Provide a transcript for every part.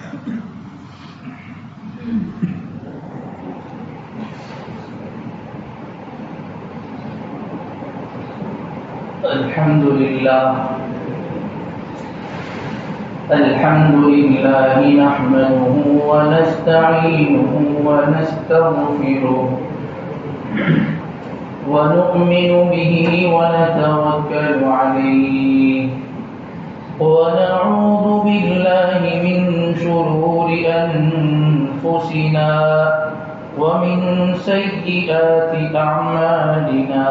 الحمد لله نحمده ونستعينه ونستغفره ونؤمن به ونتوكل عليه ونعوذ بالله من شرور أنفسنا ومن سيئات أعمالنا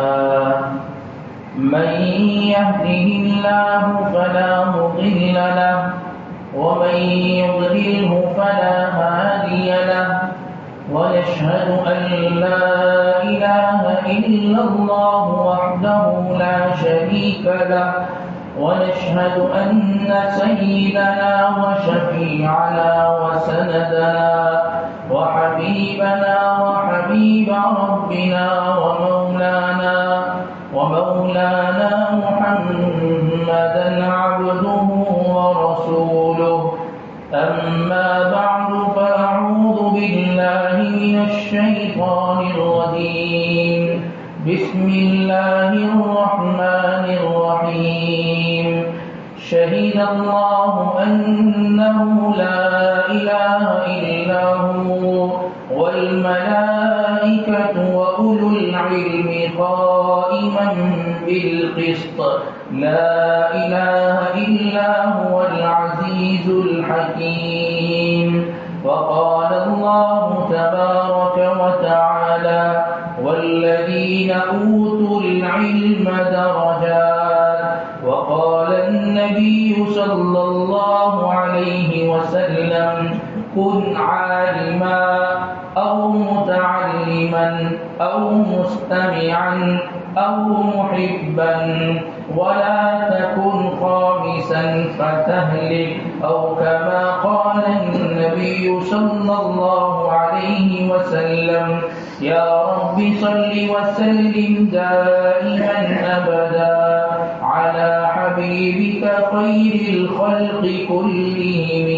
من يهده الله فلا مضل له ومن يضلله فلا هادي له ونشهد أن لا إله إلا الله وحده لا شريك له ونشهد أن سيدنا وشفيعنا وسندنا وحبيبنا وحبيب ربنا ومولانا محمدا عبده ورسوله أما بعد فأعوذ بالله من الشيطان الرجيم بسم الله الرحمن الرحيم شهد الله أنه لا إله إلا هو والملائكة وأولو العلم قائما بالقسط لا إله إلا هو العزيز الحكيم وقال الله تبارك وتعالى والذين أوتوا العلم درجات وقال النبي صلى الله عليه وسلم كن عالما أو متعلما أو مستمعا أو محبا ولا تكن خامسا فتهلك أو كما قال النبي صلى الله عليه وسلم يا رب صل وسلم دائما أبدا على حبيبك خير الخلق كلهم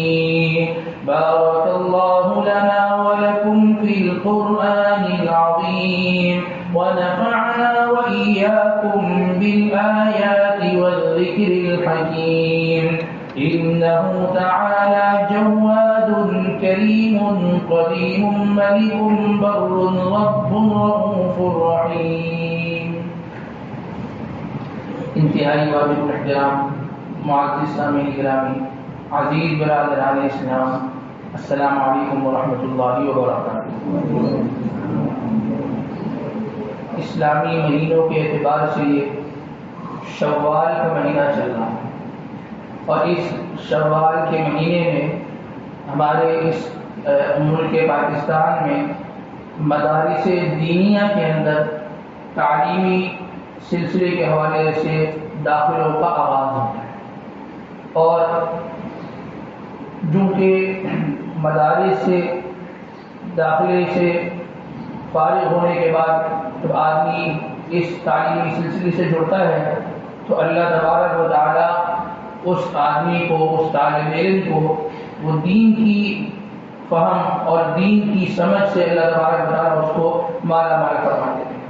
بارك الله لنا ولكم في القرآن العظيم ونفعنا وإياكم بالآيات والذكر الحكيم إنه تعالى جواد كريم قديم ملك بر رب رؤوف رحيم. انتہائی واجب الاحترام معزز سامعین گرامی عزیز برادران اسلام السلام علیکم ورحمۃ اللہ وبرکاتہ. اسلامی مہینوں کے اعتبار سے یہ شوال کا مہینہ چل رہا ہے اور اس شوال کے مہینے میں ہمارے اس ملک پاکستان میں مدارس دینیہ کے اندر تعلیمی سلسلے کے حوالے سے داخلوں کا آغاز ہوتا ہے اور جو کہ مدارس سے داخلے سے فارغ ہونے کے بعد جب آدمی اس تعلیمی سلسلے سے جڑتا ہے تو اللہ تبارک و تعالیٰ اس آدمی کو اس طالب علم کو وہ دین کی فہم اور دین کی سمجھ سے اللہ تبارک و تعالیٰ اس کو مالا مال فرما دیتے ہیں.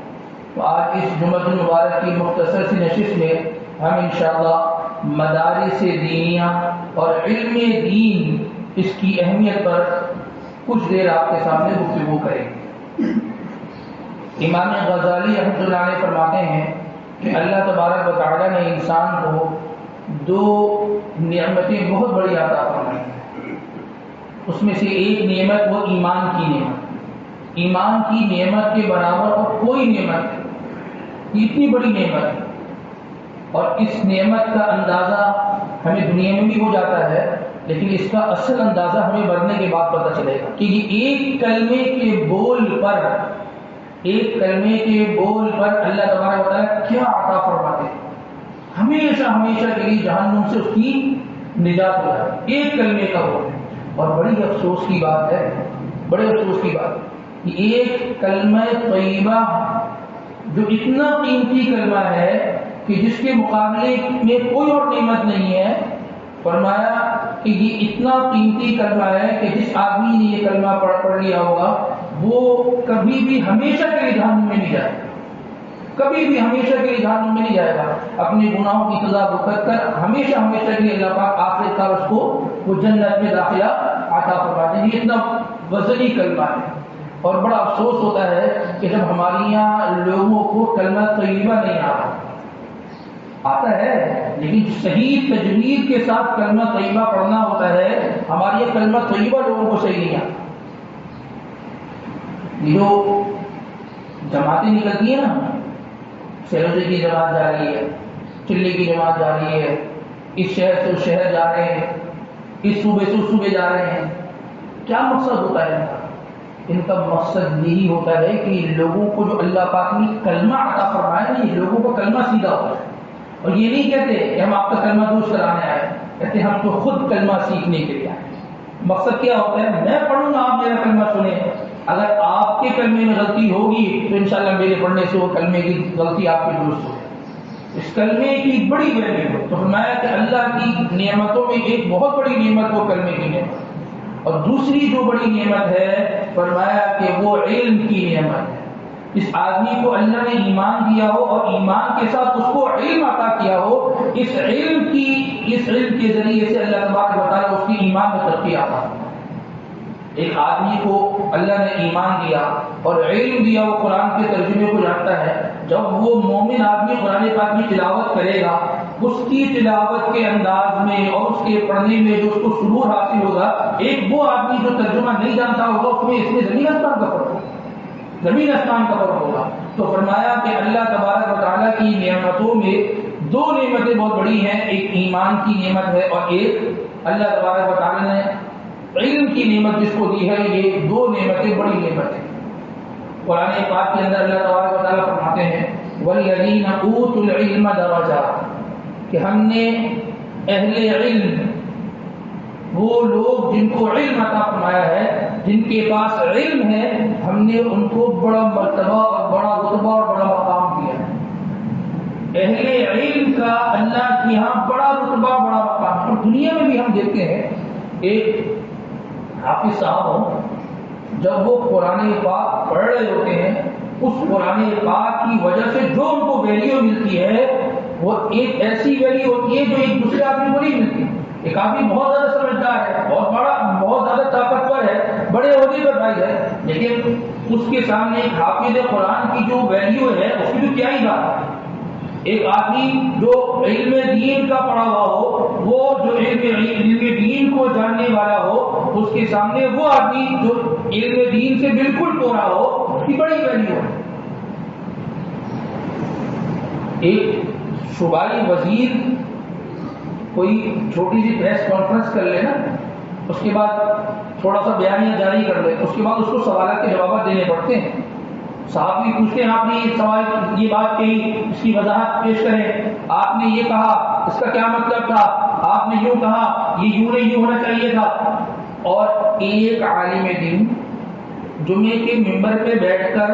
تو آج اس جمعہ المبارک کی مختصر سی نشست میں ہم انشاءاللہ مدارس دینیہ اور علم دین اس کی اہمیت پر کچھ دیر آپ کے سامنے گفتگو کریں. امام غزالی رحمۃ اللہ علیہ فرماتے ہیں کہ اللہ تبارک و تعالیٰ نے انسان کو دو نعمتیں بہت بڑی عطا فرمائی ہیں. اس میں سے ایک نعمت وہ ایمان کی نعمت. ایمان کی نعمت کے برابر اور کوئی نعمت نہیں. اتنی بڑی نعمت ہے اور اس نعمت کا اندازہ ہمیں دنیا میں بھی ہو جاتا ہے لیکن اس کا اصل اندازہ ہمیں مرنے کے بعد پتہ چلے گا کہ یہ ایک کلمے کے بول پر اللہ تبارک و تعالیٰ کیا عطا فرماتے ہیں. ہمیشہ کے لیے جہنم سے اس کی نجات ہو جائے ایک کلمے کا بول. اور بڑی افسوس کی بات ہے کہ ایک کلمہ طیبہ جو اتنا قیمتی کلمہ ہے کہ جس کے مقابلے میں کوئی اور نعمت نہیں ہے فرمایا کہ یہ اتنا قیمتی کلمہ ہے کہ جس آدمی نے یہ کلمہ پڑھ لیا ہوگا وہ کبھی بھی ہمیشہ کے لیے جہنم میں نہیں جائے گا، کبھی بھی ہمیشہ کے لیے جہنم میں نہیں جائے گا، اپنے گناہوں کی سزا بھگت کر ہمیشہ ہمیشہ کے لیے اللہ پاک آخر کار اس کو وہ جنت میں داخلہ عطا فرما دیں گے۔ اتنا وزنی کلمہ ہے، اور بڑا افسوس ہوتا ہے کہ جب ہمارے یہاں لوگوں کو کلمہ طیبہ نہیں آتا ہے، لیکن صحیح تجوید کے ساتھ کلمہ طیبہ پڑھنا ہوتا ہے، ہماری یہ کلمہ طیبہ لوگوں کو صحیح نہیں آتا۔ یہ جو جماعتیں نکلتی ہیں نا، سیلوجے کی جماعت جا رہی ہے، چلی کی جماعت جا رہی ہے، اس شہر سے اس شہر جا رہے ہیں، اس صوبے سے اس صوبے جا رہے ہیں، کیا مقصد ہوتا ہے ان کا؟ ان کا مقصد یہی ہوتا ہے کہ لوگوں کو جو اللہ پاک نے کلمہ عطا فرمایا نا، یہ لوگوں کو کلمہ سیدھا ہوتا ہے، اور یہ نہیں کہتے کہ ہم آپ کا کلمہ درست کرانے آئے، کہتے ہم تو خود کلمہ سیکھنے کے لیے آئے۔ مقصد کیا ہوتا ہے؟ میں پڑھوں گا، آپ میرا کلمہ سنیں، اگر آپ کے کلمے میں غلطی ہوگی تو انشاءاللہ میرے پڑھنے سے وہ کلمے کی غلطی آپ کی درست ہوگی۔ اس کلمے کی بڑی ویلیو ہے۔ تو فرمایا کہ اللہ کی نعمتوں میں ایک بہت بڑی نعمت وہ کلمے کی نعمت، اور دوسری جو بڑی نعمت ہے فرمایا کہ وہ علم کی نعمت ہے۔ اس آدمی کو اللہ نے ایمان دیا ہو اور ایمان کے ساتھ اس کو علم عطا کیا ہو، اس علم کے ذریعے سے اللہ تبارک و تعالیٰ اس کی ایمان میں ترقی عطا کرتا ہے۔ ایک آدمی کو اللہ نے ایمان دیا اور علم دیا، وہ قرآن کے ترجمے کو جانتا ہے، جب وہ مومن آدمی قرآن پاک کی تلاوت کرے گا، اس کی تلاوت کے انداز میں اور اس کے پڑھنے میں جو اس کو سرور حاصل ہوگا، ایک وہ آدمی جو ترجمہ نہیں جانتا ہوگا اس میں زمین آسمان کا فرق ہوگا، زمین آسمان کا فرق ہوگا۔ تو فرمایا کہ اللہ تبارک و تعالیٰ کی نعمتوں میں دو نعمتیں بہت بڑی ہیں، ایک ایمان کی نعمت ہے اور ایک اللہ تبارک و تعالیٰ نے علم کی نعمت جس کو دی ہے۔ یہ دو نعمتیں بڑی نعمتیں۔ قرآن پاک کے اندر اللہ تبارک و تعالیٰ فرماتے ہیں وَالَّذِينَ أُوتُوا الْعِلْمَ دَرَجَاتٍ، کہ ہم نے اہل علم، وہ لوگ جن کو علم عطا فرمایا ہے، جن کے پاس علم ہے، ہم نے ان کو بڑا مرتبہ اور بڑا رتبہ اور بڑا مقام دیا ہے۔ اہل علم کا اللہ کے یہاں بڑا رتبہ، بڑا مقام۔ اور دنیا میں بھی ہم دیکھتے ہیں ایک حافظ صاحب ہوں، جب وہ قرآن پاک پڑھ رہے ہوتے ہیں، اس قرآن پاک کی وجہ سے جو ان کو ویلیو ملتی ہے وہ ایک ایسی ویلیو ہوتی ہے جو ایک دوسرے آدمی کو نہیں ملتی۔ ایک آدمی بہت زیادہ سمجھدار ہے، بہت زیادہ طاقتور ہے، بڑے عہدے پر بھائی ہے، لیکن اس کے سامنے ایک حافظ قرآن کی جو ویلیو ہے اس کی تو کیا ہی بات ہے۔ ایک آدمی جو علم دین کا پڑھا ہوا ہو، وہ جو علم دین کو جاننے والا ہو، اس کے سامنے وہ آدمی جو علم دین سے بالکل پورا ہو، اس کی بڑی ویلیو ہے۔ ایک صوبائی وزیر کوئی چھوٹی سی پریس کانفرنس کر لے نا، اس کے بعد تھوڑا سا بیانیہ جاری کر لے، اس کے بعد اس کو سوالات کے جوابات دینے پڑتے ہیں۔ صحافی پوچھتے ہیں آپ نے یہ سوال، یہ بات کہی، اس کی وضاحت پیش کریں، آپ نے یہ کہا، اس کا کیا مطلب تھا، آپ نے یوں کہا، یہ یوں نہیں یوں ہونا چاہیے تھا۔ اور ایک عالم دین جمعے کے ممبر پہ بیٹھ کر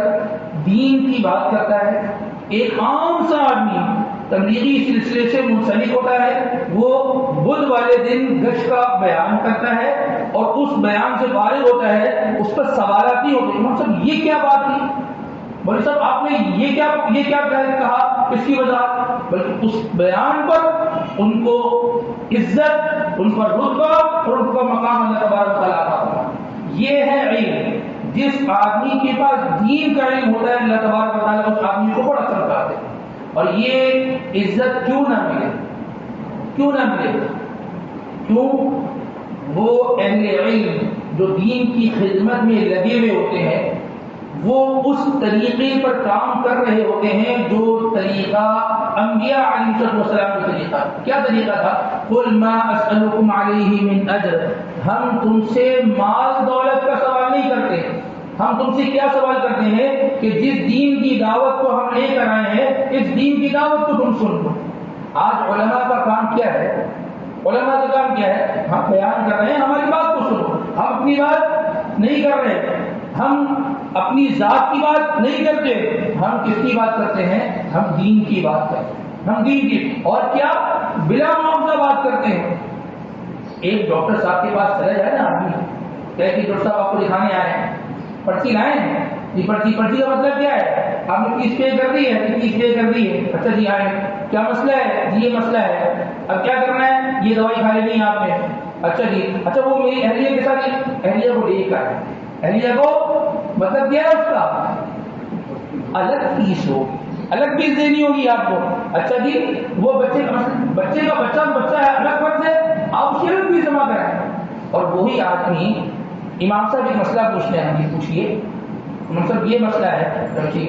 دین کی بات کرتا ہے، ایک عام سا آدمی تبلیغی سلسلے سے منسلک ہوتا ہے، وہ بدھ والے دن گشت کا بیان کرتا ہے اور اس بیان سے فارغ ہوتا ہے، اس پر سوالات نہیں ہوتے۔ امام صاحب یہ کیا بات تھی، بولے صاحب آپ نے یہ کیا کہا، اس کی وضاحت، بلکہ اس بیان پر ان کو عزت، ان پر رتبہ اور ان کا مقام اللہ تبارک و تعالیٰ عطا فرماتا۔ یہ ہے علم۔ جس آدمی کے پاس دین کا علم ہوتا ہے، اللہ تبارک و تعالیٰ اس آدمی کو بڑا سمجھاتے ہیں۔ اور یہ عزت کیوں نہ ملے، کیوں وہ اہل علم جو دین کی خدمت میں لگے ہوئے ہوتے ہیں، وہ اس طریقے پر کام کر رہے ہوتے ہیں جو طریقہ انبیاء علیہ السلام کا طریقہ۔ کیا طریقہ تھا؟ قل ما اسألکم علیہ من اجر، ہم تم سے مال دولت کا سوال نہیں کرتے، ہم تم سے کیا سوال کرتے ہیں کہ جس دین کی دعوت کو ہم لے کر آئے ہیں، اس دین کی دعوت کو تم سن لو۔ آج علماء کا کام کیا ہے؟ علماء کا کام کیا ہے؟ ہم بیان کر رہے ہیں، ہماری بات کو سنو۔ ہم اپنی بات نہیں کر رہے، ہم اپنی ذات کی بات نہیں کرتے، ہم کس کی بات کرتے ہیں؟ ہم دین کی بات کرتے ہیں، ہم دین کی، اور کیا بلا معاوضہ بات کرتے ہیں۔ ایک ڈاکٹر صاحب کے پاس چلا جائے نا آدمی، کہ ڈاکٹر صاحب آپ کو دکھانے آئے ہیں، پرچی لائے ہیں، یہ پرچی کا مطلب کیا ہے؟ آپ نے فیس پے کر دی ہے، فیس پے کر دی ہے، اچھا جی آئے، کیا مسئلہ ہے؟ جی یہ مسئلہ ہے، اب کیا کرنا ہے؟ یہ دوائی کھا لینی ہے آپ نے، اچھا جی، اچھا وہ میری اہلیہ کے ساتھ، اہلیہ کو لے کر، اہلیہ کو مطلب کیا ہے اس کا؟ الگ فیس ہوگی، الگ فیس دینی ہوگی آپ کو، اچھا جی وہ بچے کا بچہ ہے، الگ فرض ہے، آپ اس کی الگ فیس جمع کرائیں۔ اور وہی آدمی امام صاحب ایک مسئلہ پوچھتے ہیں، ہم پوچھیے مطلب یہ مسئلہ ہے،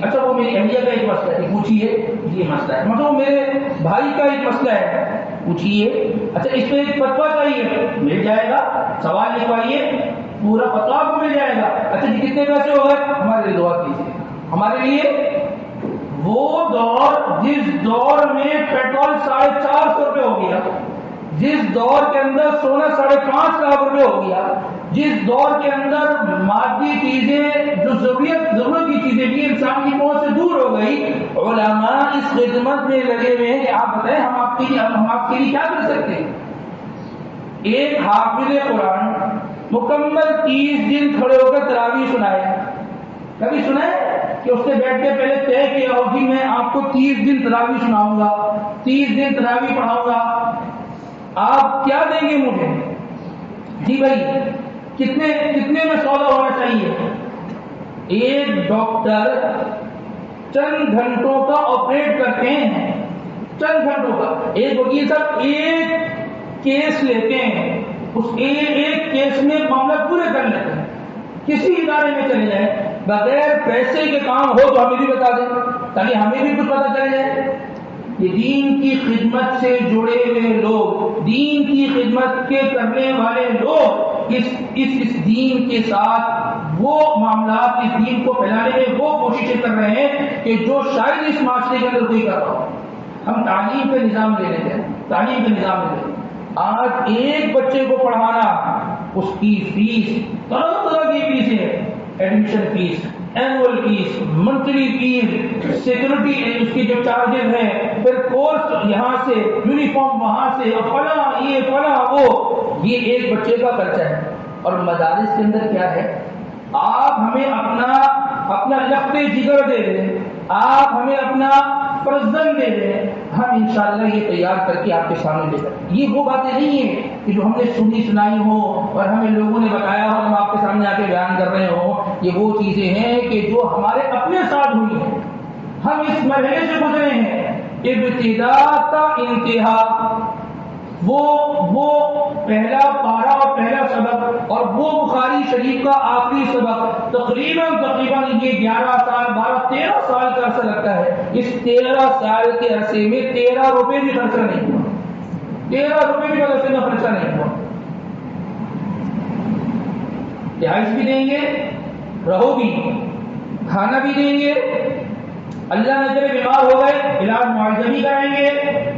اچھا وہ میری اہلیہ کا ایک مسئلہ ہے، پوچھیے یہ مسئلہ ہے، مطلب وہ میرے بھائی کا ایک مسئلہ ہے، پوچھیے، اچھا اس پہ ایک فتویٰ چاہیے، مل جائے گا، سوال لکھوائیے، پورا فتویٰ کو مل جائے گا، اچھا جی کتنے پیسے ہو گئے؟ ہمارے لیے دعا کیجیے، ہمارے لیے۔ وہ دور جس دور میں پیٹرول 450 روپے ہو گیا، جس دور کے اندر سونا 5.5 لاکھ روپے ہو گیا، جس دور کے اندر مادی چیزیں جو ضرورت کی چیزیں بھی انسان کی پہنچ سے دور ہو گئی، علماء اس خدمت میں لگے ہوئے ہیں کہ آپ بتائیں ہم آپ کے لیے کیا کر سکتے ہیں؟ ایک حافظ قرآن مکمل 30 دن کھڑے ہو کر تراویح سنائے، کبھی سنائے کہ اس نے بیٹھ کے پہلے طے کیا ہو کہ میں آپ کو 30 دن تراویح سناؤں گا، 30 دن تراویح پڑھاؤں گا، آپ کیا دیں گے مجھے؟ جی بھائی کتنے میں سودا ہونا چاہیے؟ ایک ڈاکٹر چند گھنٹوں کا آپریٹ کرتے ہیں، چند گھنٹوں کا، ایک وکیل صاحب ایک کیس لیتے ہیں، اس ایک کیس میں معاملہ پورے کر لیتے ہیں، کسی ادارے میں چلے جائیں، بغیر پیسے کے کام ہو تو ہمیں بھی بتا دیں تاکہ ہمیں بھی کچھ پتا چل جائے۔ یہ دین کی خدمت سے جڑے ہوئے لوگ، دین کی خدمت کے کرنے والے لوگ اس دین کے ساتھ وہ معاملات، اس دین کو پھیلانے میں وہ کوششیں کر رہے ہیں کہ جو شاید اس معاشرے کے اندر کوئی کر رہا ہو۔ ہم تعلیم کا نظام لے لیتے ہیں، تعلیم کا نظام لے لیتے ہیں، آج ایک بچے کو پڑھانا، اس کی فیس طرح کی فیس ہے، admission fee, annual fee, monthly fee, security اس کی جو چارجز ہیں، پھر کورس یہاں سے، یونیفارم وہاں سے، فلاں یہ فلاں وہ، یہ ایک بچے کا خرچہ ہے۔ اور مدارس کے اندر کیا ہے؟ آپ ہمیں اپنا لخت جگر دے دیں، آپ ہمیں اپنا پرزن دے دیں، ہم انشاءاللہ یہ تیار کر کے آپ کے سامنے لے کر، یہ وہ باتیں نہیں ہیں کہ جو ہم نے سنائی ہو اور ہمیں لوگوں نے بتایا ہو، ہم آپ کے سامنے آ کے بیان کر رہے ہوں، یہ وہ چیزیں ہیں کہ جو ہمارے اپنے ساتھ ہوئی ہیں، ہم اس مرحلے سے گزرے ہیں، ابتدا تا انتہا، وہ پہلا پارہ اور پہلا سبق اور وہ بخاری شریف کا آخری سبق، تقریباً یہ 11 سال 12-13 سال کا عرصہ لگتا ہے۔ اس 13 سال کے عرصے میں 13 روپے بھی خرچہ نہیں ہوا، 13 روپے بھی مدرسے میں خرچہ نہیں ہوا۔ رہائش بھی دیں گے، رہو بھی، کھانا بھی دیں گے، اللہ نہ کرے بیمار ہو گئے علاج معالجہ بھی کریں گے،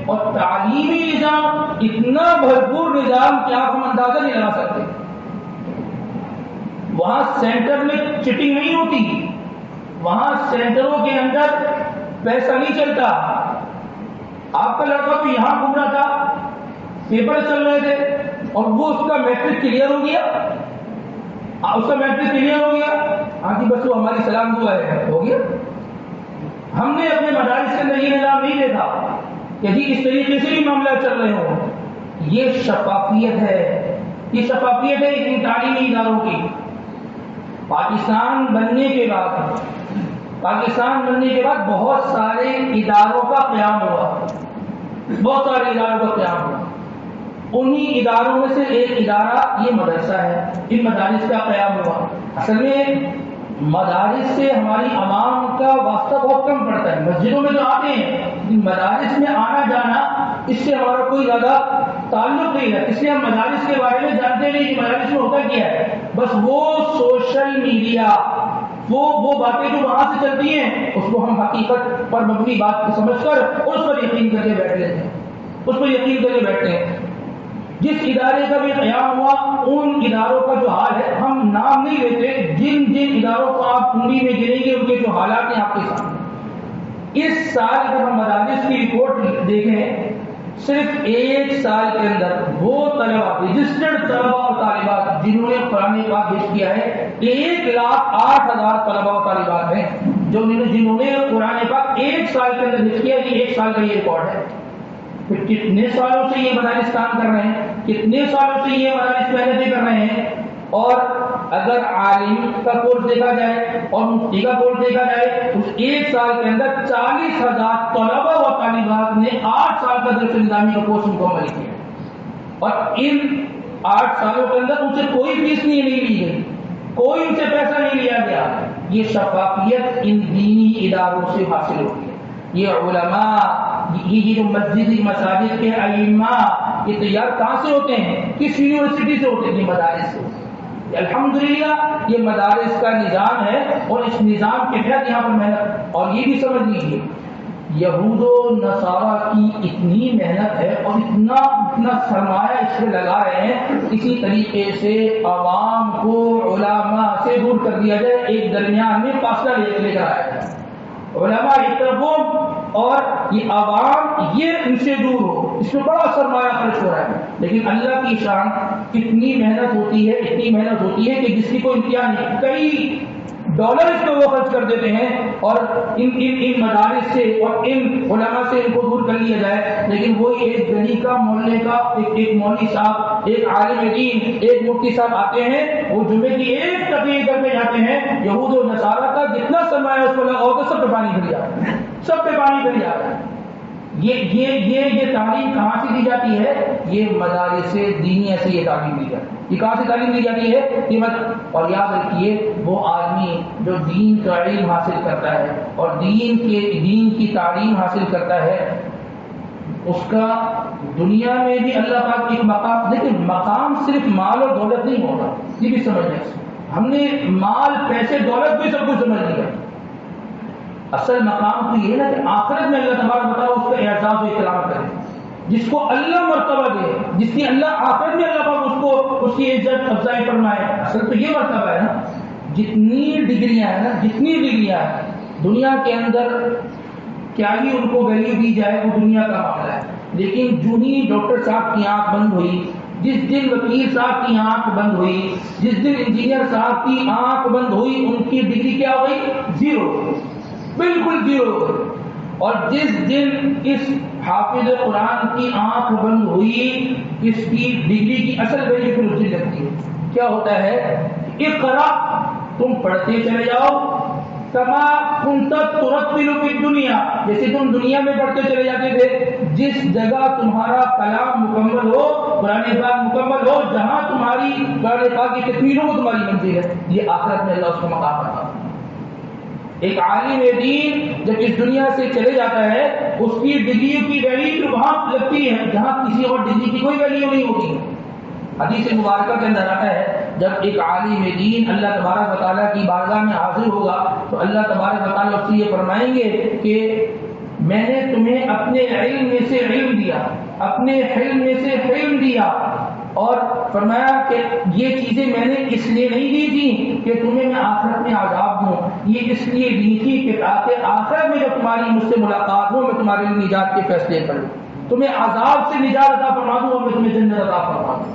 اور تعلیمی نظام اتنا بھرپور نظام کہ آپ ہم اندازہ نہیں لگا سکتے۔ وہاں سینٹر میں چٹنگ نہیں ہوتی، وہاں سینٹروں کے اندر پیسہ نہیں چلتا۔ آپ کا لڑکا تو یہاں گھوم رہا تھا، پیپر چل رہے تھے اور وہ اس کا میٹرک کلیئر ہو گیا، ہاں جی بس وہ ہماری سلام دعا ہے، ہو گیا۔ ہم نے اپنے مدارس کے اندر یہ نظام نہیں دیکھا کہ جی اس طریقے سے بھی معاملہ چل رہے ہوں۔ یہ شفافیت ہے، یہ شفافیت ہے ان تعلیمی اداروں کی۔ پاکستان بننے کے بعد بہت سارے اداروں کا قیام ہوا، انہی اداروں میں سے ایک ادارہ یہ مدرسہ ہے، ان مدارس کا قیام ہوا۔ اصل میں مدارس سے ہماری عوام کا واسطہ بہت کم پڑتا ہے، مسجدوں میں تو آتے ہیں، مدارس میں آنا جانا اس سے ہمارا کوئی زیادہ تعلق نہیں ہے، اس لیے ہم مدارس کے بارے میں جانتے نہیں کہ مدارس میں ہوتا کیا ہے۔ بس وہ سوشل میڈیا، وہ باتیں جو وہاں سے چلتی ہیں اس کو ہم حقیقت پر مبنی بات سمجھ کر اور اس پر یقین کر کے بیٹھ لیتے ہیں، جس ادارے کا بھی قیام ہوا ان اداروں کا جو حال ہے، ہم نام نہیں لیتے، جن اداروں کو آپ کنڈی میں گریں گے ان کے جو حالات ہیں آپ کے سامنے۔ اس سال اگر ہم مدارس کی رپورٹ دیکھیں صرف ایک سال کے اندر وہ طلبا رجسٹرڈ طلبا اور طالبات جنہوں نے قرآن پاک حفظ کیا ہے 1,08,000 طلبا اور طالبات ہیں جنہوں نے قرآن پاک ایک سال کے اندر حفظ کیا. یہ ایک سال کا یہ ریکارڈ ہے. پھر کتنے سالوں سے یہ مدارس کام کر رہے ہیں, کتنے سالوں سے یہ مدارس محنتیں کر رہے ہیں. اور اگر عالم کا کورس دیکھا جائے اور مفتی کا کورس دیکھا جائے اس ایک سال کے اندر 40,000 طلبا و طالبات نے 8 سال کا درس نظامی کا کورس مکمل کیا. اور ان 8 سالوں کے اندر ان سے کوئی فیس نہیں لی گئی, کوئی ان سے پیسہ نہیں لیا گیا. یہ شفافیت ان دینی اداروں سے حاصل ہوتی ہے. یہ علماء, یہ جو مساجد کے ائمہ یہ تیار کہاں سے ہوتے ہیں؟ کس یونیورسٹی سے ہوتے ہیں؟ یہ مدارس سے. الحمدللہ یہ مدارس کا نظام ہے اور اس نظام کے تحت یہاں پر محنت. اور یہ بھی سمجھ لیجیے یہود و نصارہ کی اتنی محنت ہے اور اتنا سرمایہ اس پہ لگا رہے ہیں, اسی طریقے سے عوام کو علماء سے دور کر دیا جائے, ایک درمیان میں فاصلہ لے کر آیا جائے. علماء ایک طرف ہو اور یہ عوام یہ ان سے دور ہو, اس میں بڑا سرمایہ خرچ ہو رہا ہے. لیکن اللہ کی شان اتنی محنت ہوتی ہے, اتنی محنت ہوتی ہے کہ جس کی کوئی امتحان نہیں, کئی ڈالر اس پہ وہ خرچ کر دیتے ہیں اور ان مدارس سے اور ان علماء سے ان کو دور کر لیا جائے. لیکن وہی ایک گلی کا محلے کا ایک مولوی صاحب, ایک عالم دین, ایک مفتی صاحب آتے ہیں, وہ جمعے کی ایک تقریر کر کے جاتے ہیں. یہود و نصارہ کا جتنا سرمایہ اس پر لگا ہوتا ہے سب پہ پانی پھر جاتا ہے, سب پہ پانی پھر جاتا ہے. یہ تعلیم کہاں سے دی جاتی ہے؟ یہ مدارس دینیہ سے یہ تعلیم دی جاتی ہے. یہ کہاں سے تعلیم دی جاتی ہے؟ اور یاد رکھیے وہ آدمی جو دین کا علم حاصل کرتا ہے اور دین کی تعلیم حاصل کرتا ہے اس کا دنیا میں بھی اللہ پاک ایک مقام. لیکن مقام صرف مال اور دولت نہیں ہوگا, یہ بھی سمجھنا. ہم نے مال پیسے دولت بھی سب کچھ سمجھ لیا. اصل مقام تو یہ ہے نا کہ آخرت میں اللہ تبارک بتاؤ اس کا اعزاز و اکرام کرے. جس کو اللہ مرتبہ دے, جس کی اللہ آخرت میں اللہ پاک اس کو اس کی عزت افزائی فرمائے. اصل تو یہ مرتبہ ہے نا. جتنی ڈگریاں ہیں دنیا کے اندر کیا ہی ان کو ویلیو دی جائے وہ دنیا کا معاملہ ہے. لیکن جو ہی ڈاکٹر صاحب کی آنکھ بند ہوئی, جس دن وکیل صاحب کی آنکھ بند ہوئی, جس دن انجینئر صاحب کی آنکھ بند ہوئی, ان کی ڈگری کیا ہوئی؟ زیرو, بالکل زیرو. اور جس دن اس حافظ قرآن کی آنکھ بند ہوئی, اس کی ڈگری کی اصل ویلیو پھر اس دن لگتی ہے. کیا ہوتا ہے؟ اقرا, تم پڑھتے چلے جاؤ, کما کنت ترتل فی الدنیا, جیسے تم دنیا میں پڑھتے چلے جاتے تھے. جس جگہ تمہارا کلام مکمل ہو, قرآن پاک مکمل ہو, جہاں تمہاری قرآن پاک کی تکمیل ہو تمہاری منزل ہے. یہ آخرت میں اللہ اس کو مقام رکھا. ایک عالم دین جب اس دنیا سے چلے جاتا ہے اس کی ڈگری کی ویلیو وہاں لگتی ہے جہاں کسی اور ڈگری کی کوئی ویلیو نہیں ہوتی. حدیث مبارکہ کے اندر آتا ہے جب ایک عالم دین اللہ تبارک و تعالیٰ کی بارگاہ میں حاضر ہوگا تو اللہ تبارک و تعالیٰ اس سے یہ فرمائیں گے کہ میں نے تمہیں اپنے علم میں سے علم دیا, اپنے حلم میں سے حلم دیا, اور فرمایا کہ یہ چیزیں میں نے اس لیے نہیں دی تھی کہ تمہیں میں آخرت میں عذاب دوں, یہ اس لیے دی تھی کہ تاکہ آخرت میں جب تمہاری مجھ سے ملاقات ہو میں تمہارے لیے نجات کے فیصلے کروں, تمہیں عذاب سے نجات عطا فرما دوں اور میں تمہیں جنت عطا فرما دوں.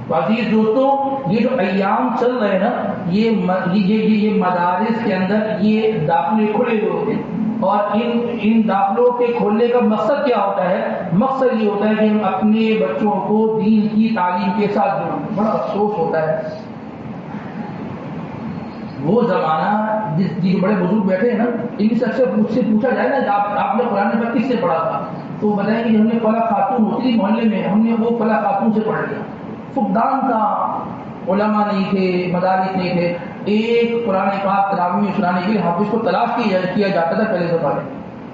تو عزیز دوستوں, یہ جو ایام چل رہے ہیں نا, یہ مدارس کے اندر یہ داخلے کھلے ہوئے ہوتے ہیں. اور ان داخلوں کے کھولنے کا مقصد کیا ہوتا ہے؟ مقصد یہ ہوتا ہے کہ ہم اپنے بچوں کو دین کی تعلیم کے ساتھ جوڑیں. بڑا افسوس ہوتا ہے وہ زمانہ جس بڑے بزرگ بیٹھے ہیں نا, ان سے اکثر مجھ سے پوچھا جائے نا آپ نے قرآن پاک کس سے پڑھا تھا, تو بتائیں کہ ہم نے فلاں خاتون ہوتی تھی محلے میں, ہم نے وہ فلاں خاتون سے پڑھ لیا. فقدان تھا, علماء نہیں تھے, مدارس نہیں تھے. ایک قرآن پاک تراویح میں سنانے کے لیے حافظ کو تلاش کیا جاتا تھا پہلے زمانے میں.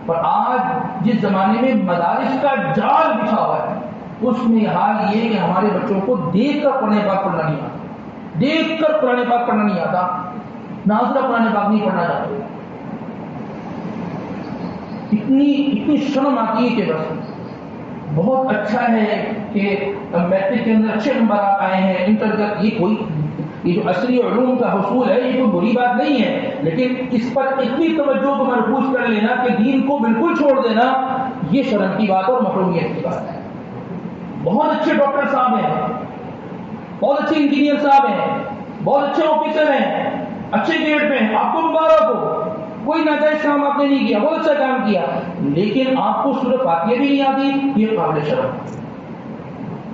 اور آج جس زمانے میں مدارس کا جال بچھا ہوا ہے اس میں حال یہ کہ ہمارے بچوں کو دیکھ کر قرآن پاک پڑھنا نہیں آتا, دیکھ کر قرآن پاک پڑھنا نہیں آتا, ناظرہ قرآن پاک نہیں پڑھنا چاہتے. اتنی شرم آتی ہے کہ بس. بہت اچھا ہے کہ میٹرک کے اندر اچھے نمبر آئے ہیں, انٹر کا یہ جو اصلی علوم کا حصول ہے یہ کوئی بری بات نہیں ہے, لیکن اس پر اتنی توجہ کو مرکوز کر لینا کہ دین کو بالکل چھوڑ دینا, یہ شرم کی بات اور محرومیت کی بات ہے. بہت اچھے ڈاکٹر صاحب ہیں، بہت اچھے انجینئر صاحب ہیں، بہت اچھے آفیسر ہیں، اچھے گریڈ پہ ہیں، آپ کو مبارک ہو، کوئی ناجائز کام آپ نے نہیں کیا، بہت اچھا کام کیا، لیکن آپ کو سورہ فاتحہ بھی نہیں آتی، یہ قابل شرم۔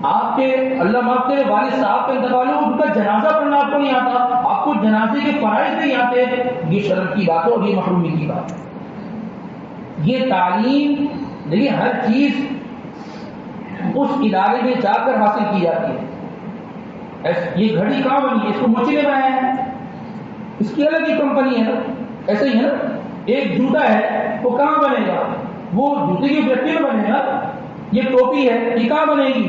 آپ کے اللہ معاف کرے والد صاحب کا انتقال ہو، ان کا جنازہ پڑھنا آپ کو نہیں آتا، آپ کو جنازے کے فرائض نہیں آتے، یہ شرم کی بات ہے اور یہ محرومی کی بات ہے۔ یہ تعلیم دیکھیے ہر چیز اس ادارے میں جا کر حاصل کی جاتی ہے۔ یہ گھڑی کہاں بنی ہے؟ اس کو موچی نے بنایا ہے، اس کی الگ ہی کمپنی ہے نا، ایسے ہی ہے نا۔ ایک جوتا ہے وہ کہاں بنے گا؟ وہ جوتے کی فیکٹری میں بنے گا۔ یہ ٹوپی ہے یہ کہاں بنے گی؟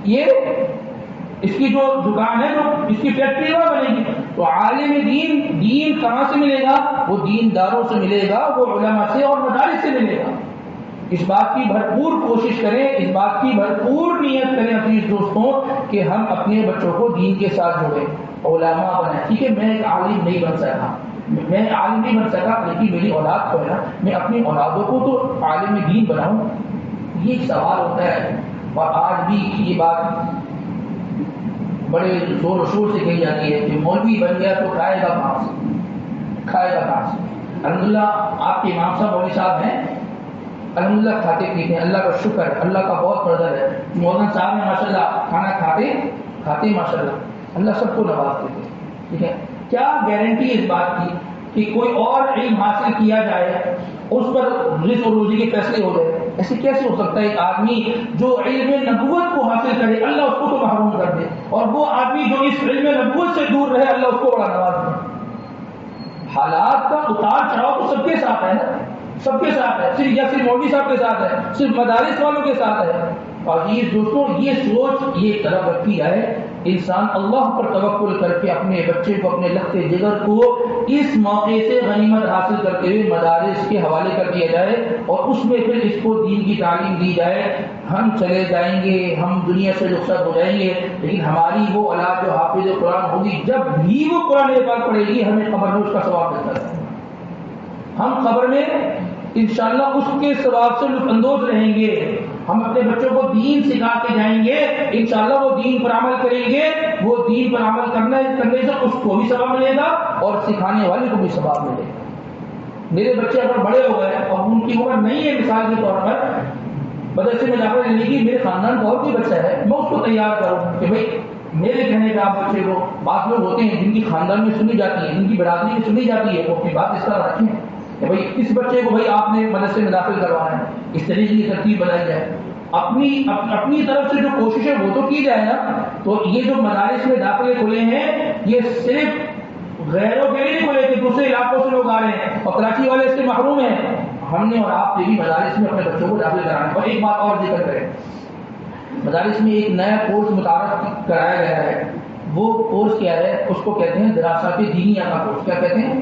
یہ اس کی جو دکان ہے جو اس کی فیکٹری وہاں بنے گی۔ تو عالم دین کہاں سے ملے گا؟ وہ دینداروں سے ملے گا، وہ علماء سے اور مدارس سے ملے گا۔ اس بات کی بھرپور کوشش کریں، اس بات کی بھرپور نیت کریں عزیز دوستوں کہ ہم اپنے بچوں کو دین کے ساتھ جوڑیں، علماء بنائیں۔ ٹھیک ہے میں ایک عالم نہیں بن سکا، لیکن میری اولاد کو ہے نا، میں اپنی اولادوں کو تو عالم دین بناؤں، یہ ایک سوال ہوتا ہے۔ اور آج بھی یہ بات بڑے زور و شور سے کہی جاتی ہے کہ مولوی بن گیا تو کھائے گا کہاں سے۔ الحمدللہ آپ کے امام صاحب مولوی صاحب ہیں، الحمدللہ کھاتے پیتے ہیں، اللہ کا شکر، اللہ کا بہت فضل ہے۔ مولانا صاحب نے ماشاءاللہ کھانا کھاتے ماشاءاللہ، اللہ سب کو نوازتے تھے۔ ٹھیک ہے، کیا گارنٹی اس بات کی کہ کوئی اور علم حاصل کیا جائے اس پر رزق و روزی کے فیصلے ہو گئے؟ ایسے کیسے ہو سکتا ہے؟ ایک آدمی جو علم نبوت کو حاصل کرے اللہ اس کو تو محروم کر دے، اور وہ آدمی جو اس علم نبوت سے دور رہے اللہ اس کو بڑا نواز دے۔ حالات کا اتار چڑھاؤ تو سب کے ساتھ ہے نا، سب کے ساتھ ہے، صرف مولوی صاحب کے ساتھ ہے، صرف مدارس والوں کے ساتھ ہے۔ عزیز دوستوں یہ سوچ یہ طرف رکھی جائے، انسان اللہ پر توکل کر کے اپنے بچے کو، اپنے لخت جگر کو اس موقع سے غنیمت حاصل کرتے ہوئے مدارس کے حوالے کر دیا جائے اور اس میں پھر اس کو دین کی تعلیم دی جائے۔ ہم چلے جائیں گے، ہم دنیا سے رخصت ہو جائیں گے، لیکن ہماری وہ اولاد جو حافظ قرآن ہوگی جب بھی وہ قرآن پاک پڑھے گی ہمیں قبر میں اس کا ثواب ملتا ہے۔ ہم قبر میں انشاءاللہ اس کے ثواب سے لطف اندوز رہیں گے۔ ہم اپنے بچوں کو دین سکھا کے جائیں گے، انشاءاللہ وہ دین پر عمل کریں گے، وہ دین پر عمل کرنے سے اس کو بھی ثواب ملے گا اور سکھانے والے کو بھی ثواب ملے گا۔ میرے بچے اگر بڑے ہو گئے اور ان کی عمر نہیں ہے مثال کے طور پر مدرسے میں داخلہ لینے کی، میرے خاندان کا اور کوئی بچہ ہے، میں اس کو تیار کروں کہ بھائی میرے کہنے پہ آپ بچے کو، بعض لوگ ہوتے ہیں جن کی خاندان میں سنی جاتی ہے، جن کی برادری میں سنی جاتی ہے، وہ اپنی بات اس طرح رکھیں کہ بھائی اس بچے کو بھائی آپ نے مدرسے میں داخل کروانا ہے، اس طریقے کی ترتیب بنائی جائے، اپنی طرف سے جو کوشش ہے وہ تو کی جائے نا۔ تو یہ جو مدارس میں داخلے کھلے ہیں یہ صرف غیروں کے لیے کھلے کہ دوسرے علاقوں سے لوگ آ رہے ہیں اور کراچی والے اس سے محروم ہیں، ہم نے اور آپ نے بھی مدارس میں اپنے بچوں کو داخل کرانا ہے۔ اور ایک بات اور ذکر کریں، مدارس میں ایک نیا کورس متعارف کرایا گیا ہے، وہ کورس کیا ہے؟ اس کو کہتے ہیں دراسات دینیہ کا کورس۔ کیا کہتے ہیں؟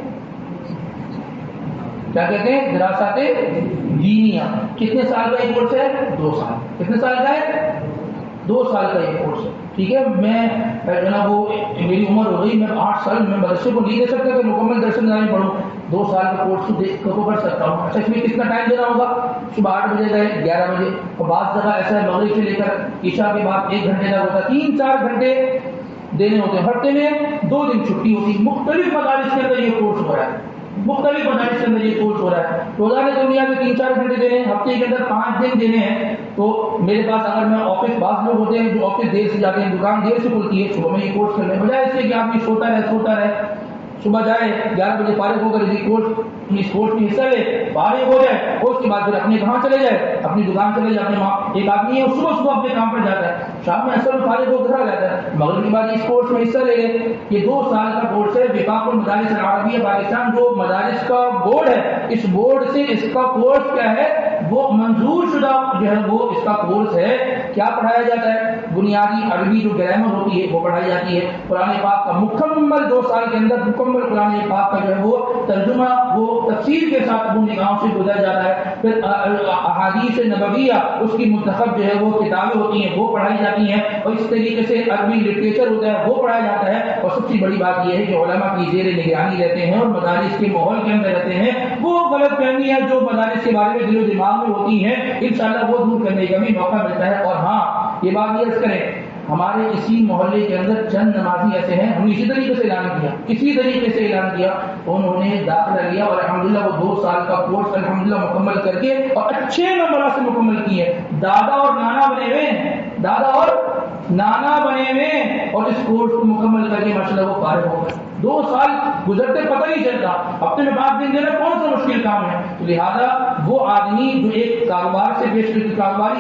دراسات دینیہ۔ کتنے سال کا یہ کورس ہے؟ 2 سال۔ کتنے سال کا ہے؟ 2 سال کا یہ کورس ہے۔ ٹھیک ہے، میں جناب وہ میری عمر ہو گئی، میں 8 سال میں مدرسے کو نہیں دے سکتا کہ مکمل درس نظام میں پڑھوں، 2 سال کا کورس کو کر سکتا ہوں۔ اچھا اس میں کتنا ٹائم دینا ہوگا؟ صبح 8 بجے گئے 11 بجے، اور بعض جگہ ایسا ہے مغرب سے لے کر عشاء کے بعد 1 گھنٹے تک ہوتا ہے، 3-4 گھنٹے دینے ہوتے ہیں۔ ہفتے میں 2 دن چھٹی ہوتی ہے۔ مختلف مدارس کے اندر یہ کورس ہو رہا ہے، مختلف مدارس کے اندر یہ کورس ہو رہا ہے۔ روزانہ دنیا میں 3-4 گھنٹے دینے ہیں، ہفتے کے اندر 5 دن دینے ہیں۔ تو میرے پاس اگر میں آفس، بعض لوگ ہوتے ہیں جو آفس دیر سے جاتے ہیں، دکان دیر سے کھلتی ہے، صبح میں یہ کورس کرنے بجائے اس سے کہ آدمی سوتا رہے، صبح جائے 11 بجے فارغ ہو کر اس کورس میں حصہ لے، فارغ ہو جائے، اور اس کے بعد پھر اپنے کہاں چلے جائے، اپنی دکان چلے جائے۔ ایک آدمی ہے صبح اپنے کام پر جاتا ہے، شام میں اصل فارغ ہو گھر آ جاتا ہے، مغرب کے بعد اس کورس میں حصہ لے لے۔ یہ 2 سال کا کورس ہے۔ وفاق المدارس العربیہ پاکستان جو مدارس کا بورڈ ہے، اس بورڈ سے اس کا کورس کیا ہے، وہ منظور شدہ جو ہے وہ اس کا کورس ہے۔ کیا پڑھایا جاتا ہے؟ بنیادی عربی جو گرامر ہوتی ہے وہ پڑھائی جاتی ہے۔ قرآن پاک کا مکمل 2 سال کے اندر مکمل قرآن پاک کا جو ہے وہ ترجمہ وہ تفسیر کے ساتھ وہ نگاہوں سے گزر جاتا ہے۔ پھر احادیث نبویہ اس کی منتخب جو ہے وہ کتابیں ہوتی ہیں وہ پڑھائی جاتی ہیں، اور اس طریقے سے عربی لٹریچر ہوتا ہے وہ پڑھایا جاتا ہے۔ اور سب سے بڑی بات یہ ہے کہ علماء کی زیر نگرانی رہتے ہیں اور مدارس کے ماحول کے اندر رہتے ہیں۔ وہ غلط فہمیاں جو مدارس کے بارے میں دل و دماغ میں ہوتی ہیں انشاءاللہ وہ دور کرنے کا بھی موقع ملتا ہے۔ اور ہاں یہ بات یہ عرض کریں، ہمارے اسی محلے کے اندر چند نمازی ایسے ہیں، ہم نے اسی طریقے سے اعلان کیا، انہوں نے داخلہ لیا اور الحمدللہ وہ 2 سال کا کورس الحمدللہ مکمل کر کے اور اچھے نمبرات سے مکمل کیے، دادا اور نانا بنے ہوئے اور اس کورس کو مکمل کر کے ماشاءاللہ وہ فارغ ہو گئے۔ 2 سال گزرتے پتہ نہیں چلتا، ہفتے میں 5 دن دینا کون سا مشکل کام ہے؟ تو لہذا وہ آدمی جو ایک کاروباری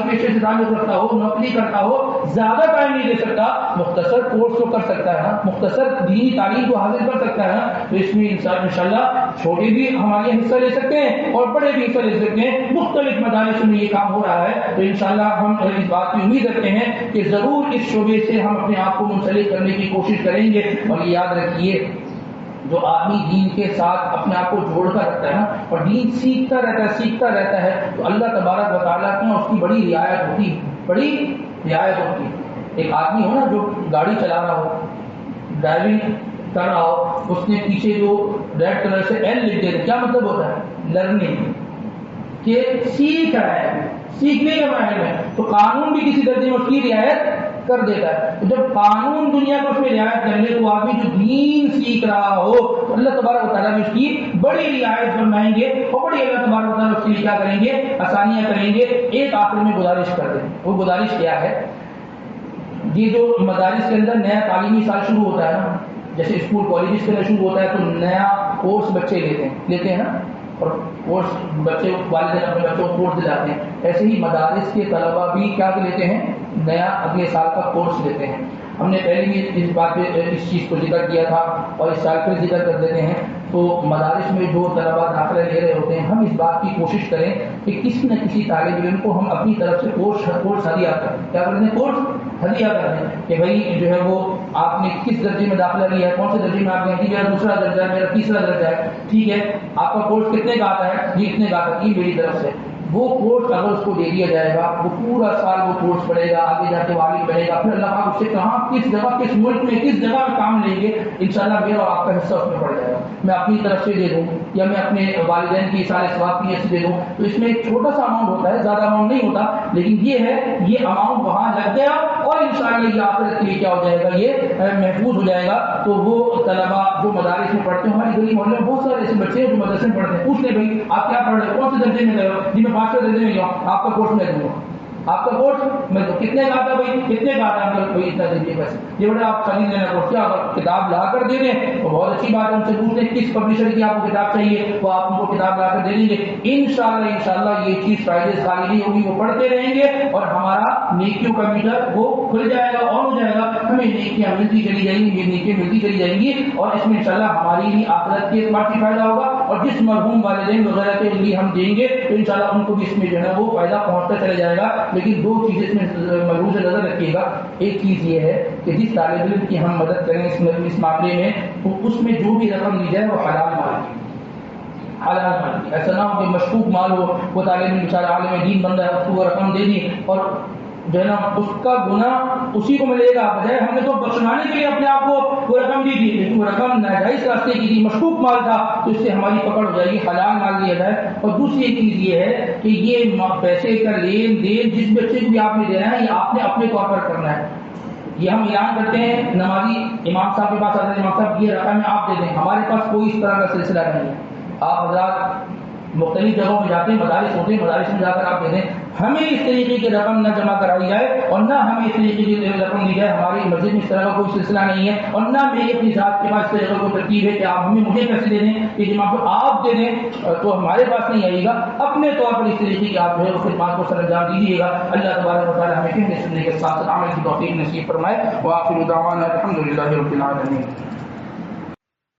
پیشے سے تعلق رکھتا ہو، نوکری کرتا ہو، زیادہ ٹائم نہیں دے سکتا، مختصر کورس تو کر سکتا ہے، مختصر دینی تعلیم کو حاصل کر سکتا ہے، تو اس میں انشاءاللہ چھوٹے بھی ہمارے حصہ لے سکتے ہیں اور بڑے بھی حصہ لے سکتے ہیں۔ مختلف مدارس میں یہ کام ہو رہا ہے، تو انشاءاللہ ہم اس بات کی امید رکھتے ہیں کہ ضرور اس شعبے سے ہم اپنے آپ کو منسلک کرنے کی کوشش کریں گے۔ اور یہ یاد رکھیے، جو آدمی دین کے ساتھ اپنے آپ کو جوڑ کر رکھتا ہے نا اور دین سیکھتا رہتا ہے تو اللہ تبارک و تعالیٰ کی اس کی بڑی رعایت ہوتی ہے۔ ایک آدمی ہو نا جو گاڑی چلا رہا ہو، ڈرائیونگ کر رہا ہو، اس نے پیچھے جو ریڈ کلر سے ایل لکھ دیا، کیا مطلب ہوتا ہے؟ لرننگ، کہ سیکھ رہا ہے، سیکھنے کے ماحول میں، تو قانون بھی کسی درجے میں اس کی رعایت کر دیتا ہے۔ جب قانون دنیا کو اس میں رعایت کر لے تو آدمی جو دین سیکھ رہا ہو تو اللہ تبارک و تعالیٰ بھی اس کی بڑی رعایت فرمائیں گے اور بڑی اللہ تبارک و تعالیٰ اس کے لیے کیا کریں گے؟ آسانیاں کریں گے۔ ایک آخر میں گزارش کر دیں، وہ گزارش کیا ہے؟ یہ جو مدارس کے اندر نیا تعلیمی سال شروع ہوتا ہے نا، جیسے اسکول کالجز کے اندر شروع ہوتا ہے تو نیا کورس بچے لیتے ہیں نا، اور کورس بچے والدین اپنے بچوں کو کورس دلاتے ہیں، ایسے ہی مدارس کے طلبا بھی کیا لیتے ہیں؟ نیا اگلے سال کا کورس لیتے ہیں۔ ہم نے پہلے بھی اس چیز کو ذکر کیا تھا اور اس سال پھر ذکر کر دیتے ہیں۔ تو مدارس میں جو طلبا داخلہ لے رہے ہوتے ہیں، ہم اس بات کی کوشش کریں کہ کسی نہ کسی طالب علم کو ہم اپنی طرف سے کورس ہدیہ کریں۔ کیا کریں؟ کورس ہدیہ کریں کہ بھائی جو ہے وہ آپ نے کس درجے میں داخلہ لیا ہے، کون سے درجے میں آپ نے، میرا 2 درجہ ہے، میرا 3 درجہ ہے، ٹھیک ہے، آپ کا کورس کتنے کا آتا ہے؟ جی اتنے کا آتا ہے، میری طرف سے وہ کورس اگر اس کو دے دیا جائے گا، وہ پورا سال وہ کورس پڑھے گا، آگے جا کے والد پڑھے گا، پھر اللہ پاک اس سے کہاں، کس جگہ، کس ملک میں، کس جگہ میں کام لیں گے، انشاءاللہ میرا اور آپ کا حصہ اس میں پڑ جائے گا۔ میں اپنی طرف سے دے دوں یا میں اپنے والدین کی سال ثواب کی نیت سے دے دوں تو اس میں ایک چھوٹا سا اماؤنٹ ہوتا ہے، زیادہ اماؤنٹ نہیں ہوتا، لیکن یہ ہے یہ اماؤنٹ وہاں لگ گیا اور انشاءاللہ یہ آخرت کے لیے کیا ہو جائے گا؟ یہ محفوظ ہو جائے گا۔ تو وہ طلبا جو مدارس میں پڑھتے ہیں، ہماری گلی محلے میں بہت سارے ایسے بچے ہیں جو مدرسے میں پڑھتے ہیں، پوچھ لیں بھائی آپ کیا پڑھ رہے ہو، کون سے درجے میں گئے ہو؟ جی میں 5 درجے میں گیا ہوں، آپ کا کورس میں دوں گا، آپ کا کورس میں کتنے کا آتا بھائی، کتنے کا آتا ہے؟ بھائی اتنا دیجیے پیسے، یہ بڑے آپ خرید لینا کورس، کیا اگر کتاب لا کر دے دیں تو بہت اچھی بات ہے، ان سے پوچھ لیں کس پبلشر کی آپ کو کتاب چاہیے، وہ آپ ان کو کتاب لا کر دے دیں گے۔ انشاءاللہ یہ چیز فائدے سے خالی نہیں ہوگی، وہ پڑھتے رہیں گے اور ہمارا نیکیوں کا میٹر وہ کھل جائے گا اور ہو جائے گا، ہمیں نیکیاں ملتی چلی جائیں گی، یہ نیکیاں ملتی چلی جائیں گی اور اس میں انشاءاللہ ہماری بھی آخرت کے اعتبار سے فائدہ ہوگا اور جس مرحوم والدین وغیرہ کے لیے ہم دیں گے تو انشاءاللہ ان کو بھی اس میں جو ہے وہ فائدہ پہنچتا چلا جائے گا۔ لیکن 2 چیزیں اس میں ملحوظ نظر رکھیے گا، ایک چیز یہ ہے کہ جس طالب علم کی ہم مدد کریں اس معاملے میں تو اس میں جو بھی رقم دی جائے وہ حلال مال کی، ایسا نہ ہو کہ مشکوک مال ہو، وہ طالب علم بیچارہ عالم دین بندہ ہے، اس کو وہ رقم دے دی اور جو ہے نا اس کا گناہ اسی کو ملے گا، بجائے ہم نے تو بخشوانے کے لیے اپنے آپ کو وہ رقم دی تھی، لیکن وہ رقم ناجائز راستے کی تھی، مشکوک مال تھا، تو اس سے ہماری پکڑ ہو جائے گی، حلال مال دیا جائے۔ اور دوسری ایک چیز یہ ہے کہ یہ پیسے کا لین دین جس بچے کو بھی آپ نے دینا ہے یہ آپ نے اپنے طور پر کرنا ہے۔ یہ ہم اعلان کرتے ہیں نمازی امام صاحب کے پاس آتے ہیں، امام صاحب یہ رقم آپ دے دیں، ہمارے پاس کوئی اس طرح کا سلسلہ نہیں ہے۔ آپ حضرات مختلف جگہوں میں جاتے ہیں، مدارس ہوتے ہیں، مدارس میں جا کر آپ دے دیں، ہمیں اس طریقے کی رقم نہ جمع کرائی جائے اور نہ ہمیں اس طریقے کی رقم دی جائے، ہماری مسجد میں اس طرح کا کوئی سلسلہ نہیں ہے اور نہ میری اپنی ذات کے پاس اس طرح کا کوئی ترتیب ہے کہ آپ مجھے پیسے دے دیں کہ جماعت کو آپ دے دیں تو ہمارے پاس نہیں آئے گا، اپنے طور پر اس طریقے کی آپ جو ہے خدمات کو سر انجام دیجیے گا۔ اللہ تبارک و تعالی ہمیں کہنے سننے کے ساتھ عمل کی توفیق نصیب فرمائے۔ وآخر دعوانا الحمد للہ رب العالمین۔